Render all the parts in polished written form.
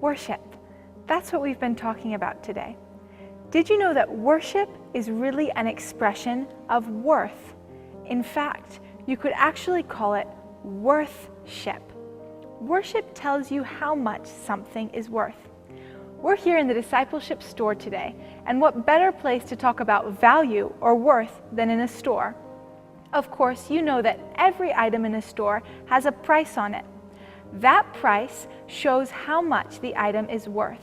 Worship. That's what we've been talking about today. Did you know that worship is really an expression of worth? In fact, you could actually call it worthship. Worship tells you how much something is worth. We're here in the Discipleship store today, and what better place to talk about value or worth than in a store? Of course, you know that every item in a store has a price on it. That price shows how much the item is worth.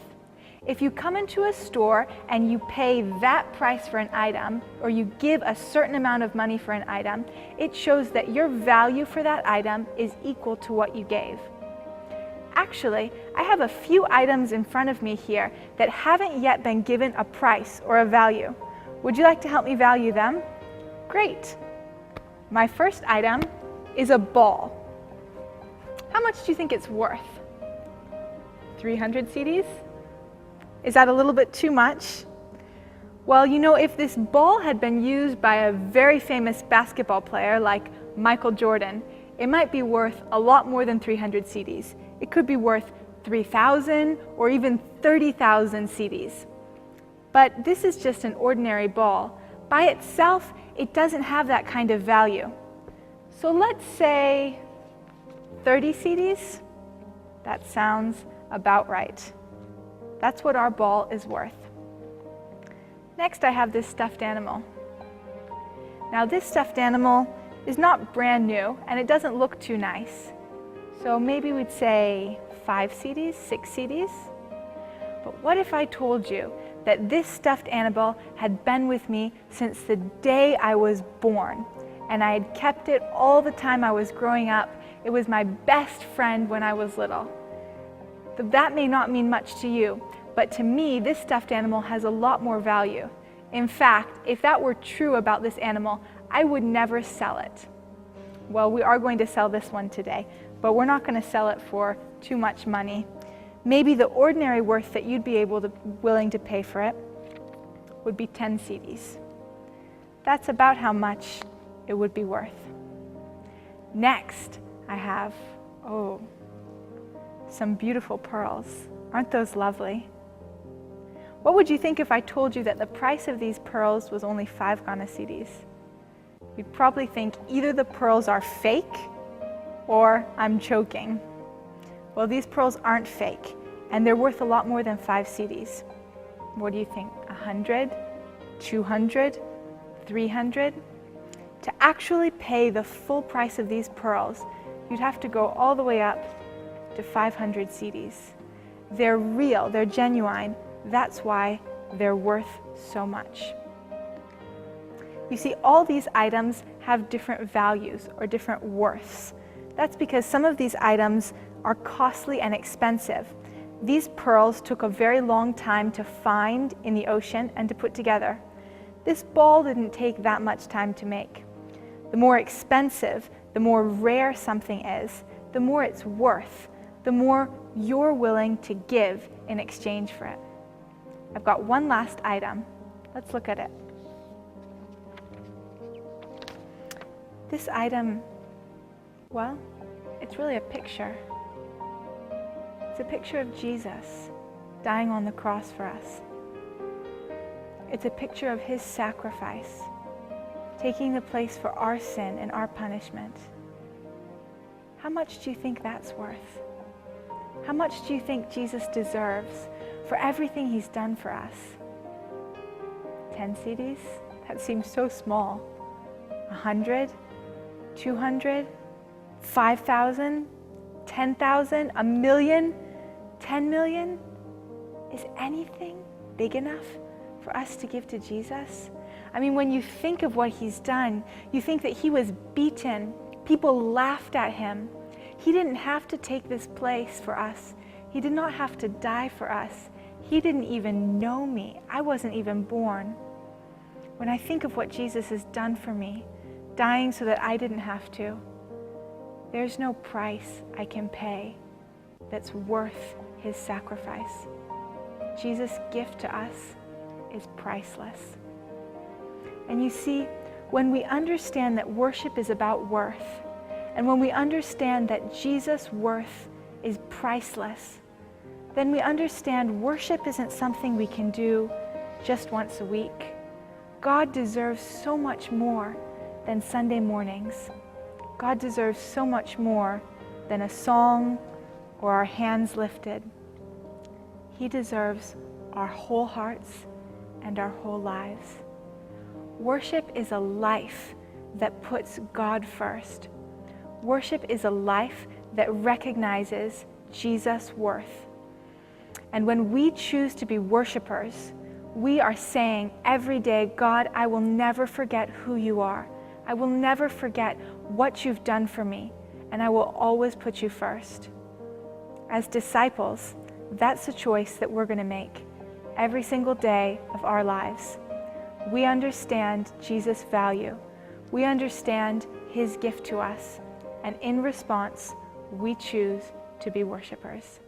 If you come into a store and you pay that price for an item, or you give a certain amount of money for an item, it shows that your value for that item is equal to what you gave. Actually, I have a few items in front of me here that haven't yet been given a price or a value. Would you like to help me value them? Great. My first item is a ball. How much do you think it's worth? 300 CDs? Is that a little bit too much? Well, you know, if this ball had been used by a very famous basketball player like Michael Jordan, it might be worth a lot more than 300 CDs. It could be worth 3,000 or even 30,000 CDs. But this is just an ordinary ball. By itself, it doesn't have that kind of value. So let's say 30 CDs? That sounds about right. That's what our ball is worth. Next, I have this stuffed animal. Now, this stuffed animal is not brand new, and it doesn't look too nice. So maybe we'd say 5 CDs, 6 CDs. But what if I told you that this stuffed animal had been with me since the day I was born, and I had kept it all the time I was growing up? It was my best friend when I was little. That may not mean much to you, but to me, this stuffed animal has a lot more value. In fact, if that were true about this animal, I would never sell it. Well, we are going to sell this one today, but we're not going to sell it for too much money. Maybe the ordinary worth that you'd be willing to pay for it would be 10 CDs. That's about how much it would be worth. Next, I have, some beautiful pearls. Aren't those lovely? What would you think if I told you that the price of these pearls was only 5 Ghana cedis? You'd probably think either the pearls are fake or I'm joking. Well, these pearls aren't fake, and they're worth a lot more than 5 CDs. What do you think? 100? 200? 300? To actually pay the full price of these pearls, you'd have to go all the way up to 500 CDs. They're real, they're genuine. That's why they're worth so much. You see, all these items have different values or different worths. That's because some of these items are costly and expensive. These pearls took a very long time to find in the ocean and to put together. This ball didn't take that much time to make. The more expensive, the more rare something is, the more it's worth, the more you're willing to give in exchange for it. I've got one last item. Let's look at it. This item, well, it's really a picture. It's a picture of Jesus dying on the cross for us. It's a picture of his sacrifice, taking the place for our sin and our punishment. How much do you think that's worth? How much do you think Jesus deserves for everything he's done for us? 10 CDs? That seems so small. 100? 200? 5,000? 10,000? A million? 10 million? Is anything big enough for us to give to Jesus? I mean, when you think of what he's done, you think that he was beaten. People laughed at him. He didn't have to take this place for us. He did not have to die for us. He didn't even know me. I wasn't even born. When I think of what Jesus has done for me, dying so that I didn't have to, there's no price I can pay that's worth his sacrifice. Jesus' gift to us is priceless. And you see, when we understand that worship is about worth, and when we understand that Jesus' worth is priceless, then we understand worship isn't something we can do just once a week. God deserves so much more than Sunday mornings. God deserves so much more than a song or our hands lifted. He deserves our whole hearts and our whole lives. Worship is a life that puts God first. Worship is a life that recognizes Jesus' worth. And when we choose to be worshipers, we are saying every day, God, I will never forget who you are. I will never forget what you've done for me, and I will always put you first. As disciples, that's a choice that we're going to make every single day of our lives. We understand Jesus' value. We understand his gift to us. And in response, we choose to be worshipers.